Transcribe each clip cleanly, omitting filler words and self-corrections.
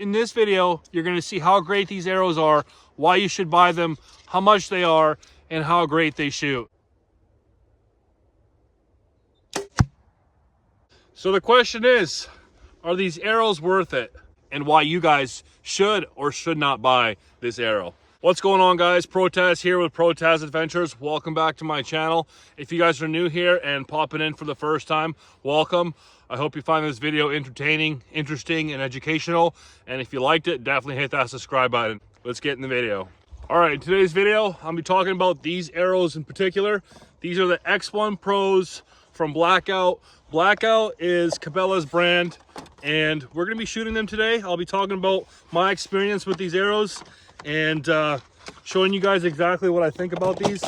In this video, you're going to see how great these arrows are, why you should buy them, how much they are, and how great they shoot. So the question is, are these arrows worth it? And why you guys should or should not buy this arrow. What's going on, guys? Protaz here with Protaz Adventures. Welcome back to my channel. If you guys are new here and popping in for the first time, welcome. I hope you find this video entertaining, interesting, and educational. And if you liked it, definitely hit that subscribe button. Let's get in the video. All right, in today's video, I'll be talking about these arrows in particular. These are the X1 Pros from BlackOut. BlackOut is Cabela's brand, and we're gonna be shooting them today. I'll be talking about my experience with these arrows and showing you guys exactly what I think about these.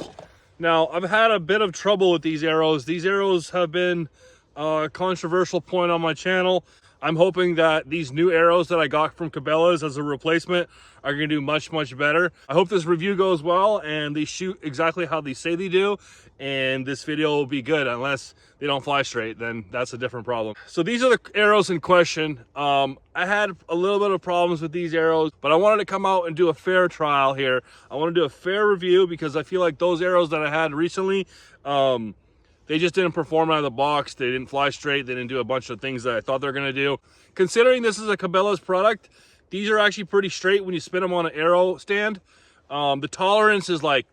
Now, I've had a bit of trouble with these arrows. These arrows have been a controversial point on my channel. I'm hoping that these new arrows that I got from Cabelas as a replacement are gonna do much, much better. I hope this review goes well and they shoot exactly how they say they do, and this video will be good. Unless they don't fly straight, then that's a different problem. So these are the arrows in question. I had a little bit of problems with these arrows, but I wanted to come out and do a fair trial here. I want to do a fair review because I feel like those arrows that I had recently, they just didn't perform out of the box. They didn't fly straight. They didn't do a bunch of things that I thought they were going to do. Considering this is a Cabela's product, these are actually pretty straight when you spin them on an arrow stand. The tolerance is like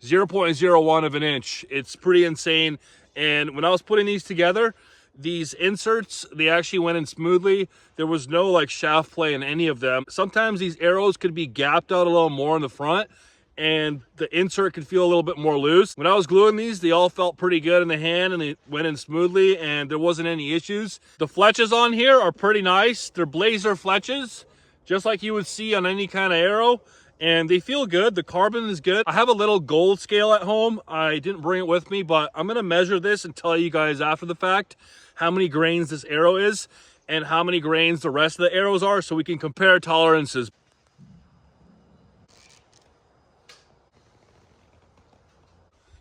0.01 of an inch. It's pretty insane. And when I was putting these together, these inserts, they actually went in smoothly. There was no like shaft play in any of them. Sometimes these arrows could be gapped out a little more in the front, and the insert could feel a little bit more loose. When I was gluing these, they all felt pretty good in the hand and they went in smoothly and there wasn't any issues. The fletches on here are pretty nice. They're blazer fletches, just like you would see on any kind of arrow, and they feel good. The carbon is good. I have a little gold scale at home. I didn't bring it with me, but I'm gonna measure this and tell you guys after the fact how many grains this arrow is and how many grains the rest of the arrows are, so we can compare tolerances.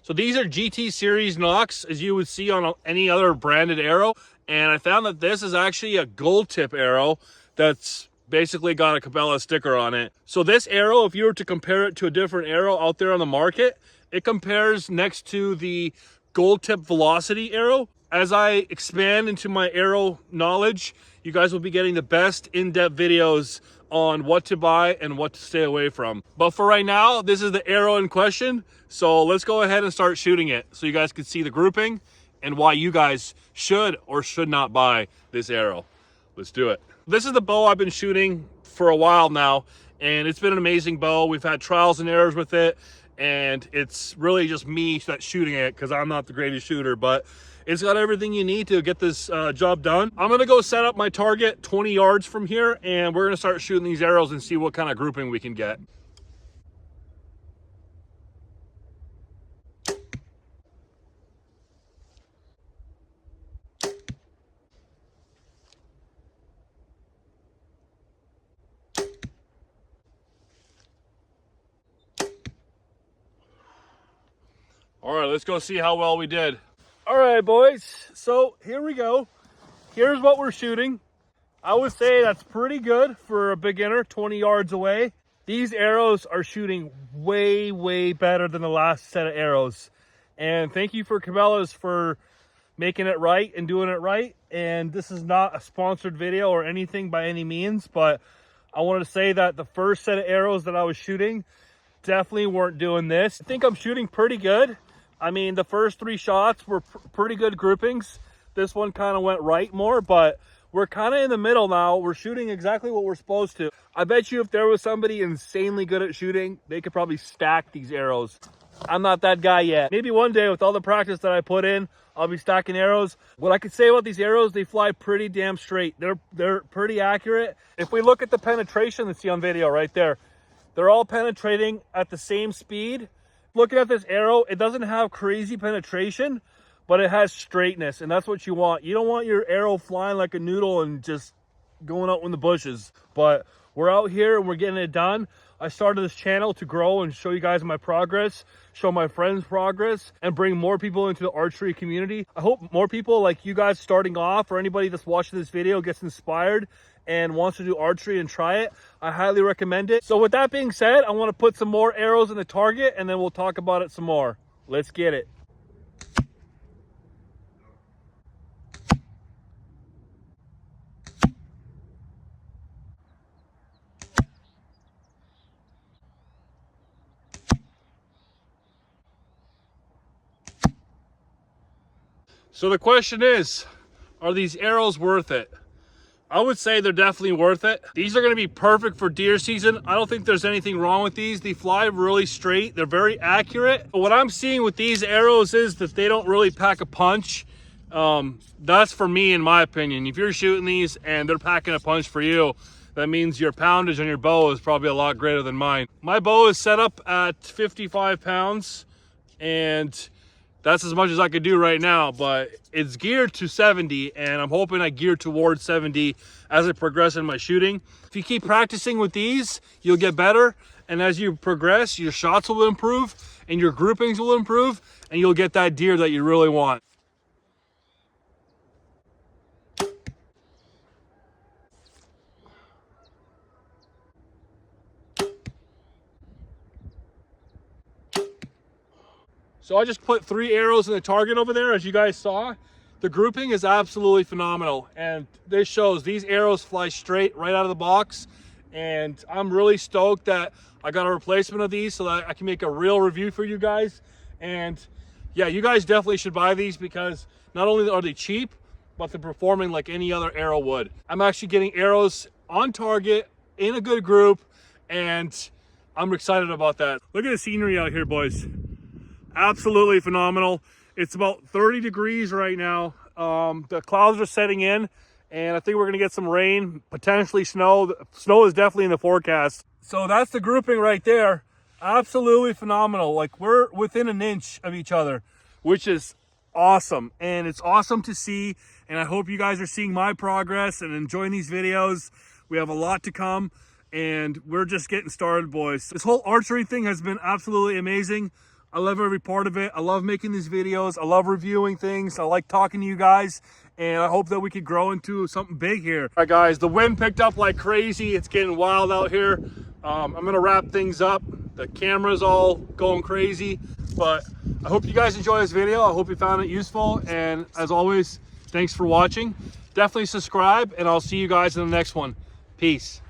So these are GT series nocks, as you would see on any other branded arrow. And I found that this is actually a gold tip arrow that's basically got a Cabela sticker on it. So this arrow, if you were to compare it to a different arrow out there on the market, it compares next to the gold tip velocity arrow. As I expand into my arrow knowledge, you guys will be getting the best in-depth videos on what to buy and what to stay away from. But for right now, this is the arrow in question. So let's go ahead and start shooting it so you guys can see the grouping and why you guys should or should not buy this arrow. Let's do it. This is the bow I've been shooting for a while now, and it's been an amazing bow. We've had trials and errors with it, and it's really just me that's shooting it because I'm not the greatest shooter, but it's got everything you need to get this job done. I'm gonna go set up my target 20 yards from here, and we're gonna start shooting these arrows and see what kind of grouping we can get. All right, let's go see how well we did. All right, boys, so here we go. Here's what we're shooting. I would say that's pretty good for a beginner, 20 yards away. These arrows are shooting way, way better than the last set of arrows. And thank you for Cabelas for making it right and doing it right. And this is not a sponsored video or anything by any means, but I wanted to say that the first set of arrows that I was shooting definitely weren't doing this. I think I'm shooting pretty good. I mean, the first 3 shots were pretty good groupings. This one kind of went right more, but we're kind of in the middle now. We're shooting exactly what we're supposed to. I bet you if there was somebody insanely good at shooting, they could probably stack these arrows. I'm not that guy yet. Maybe one day with all the practice that I put in, I'll be stacking arrows. What I could say about these arrows, they fly pretty damn straight. They're pretty accurate. If we look at the penetration that's see on video right there, they're all penetrating at the same speed. Looking at this arrow, it doesn't have crazy penetration, but it has straightness, and that's what you want. You don't want your arrow flying like a noodle and just going out in the bushes. But we're out here and we're getting it done. I started this channel to grow and show you guys my progress, show my friends progress, and bring more people into the archery community. I hope more people like you guys starting off or anybody that's watching this video gets inspired and wants to do archery and try it, I highly recommend it. So with that being said, I want to put some more arrows in the target and then we'll talk about it some more. Let's get it. So the question is, are these arrows worth it? I would say they're definitely worth it. These are gonna be perfect for deer season. I don't think there's anything wrong with these. They fly really straight. They're very accurate. But what I'm seeing with these arrows is that they don't really pack a punch. That's for me, in my opinion. If you're shooting these and they're packing a punch for you, that means your poundage on your bow is probably a lot greater than mine. My bow is set up at 55 pounds and that's as much as I could do right now, but it's geared to 70 and I'm hoping I gear towards 70 as I progress in my shooting. If you keep practicing with these, you'll get better. And as you progress, your shots will improve and your groupings will improve and you'll get that deer that you really want. So I just put 3 arrows in the target over there, as you guys saw. The grouping is absolutely phenomenal. And this shows these arrows fly straight right out of the box. And I'm really stoked that I got a replacement of these so that I can make a real review for you guys. And yeah, you guys definitely should buy these because not only are they cheap, but they're performing like any other arrow would. I'm actually getting arrows on target in a good group and I'm excited about that. Look at the scenery out here, boys. Absolutely phenomenal. It's about 30 degrees right now. The clouds are setting in and I think we're gonna get some rain, potentially snow. Snow is definitely in the forecast. So that's the grouping right there. Absolutely phenomenal. Like, we're within an inch of each other, which is awesome. And it's awesome to see. And I hope you guys are seeing my progress and enjoying these videos. We have a lot to come and we're just getting started, boys. This whole archery thing has been absolutely amazing. I love every part of it. I love making these videos. I love reviewing things. I like talking to you guys. And I hope that we could grow into something big here. All right, guys, the wind picked up like crazy. It's getting wild out here. I'm gonna wrap things up. The camera's all going crazy. But I hope you guys enjoy this video. I hope you found it useful. And as always, thanks for watching. Definitely subscribe and I'll see you guys in the next one. Peace.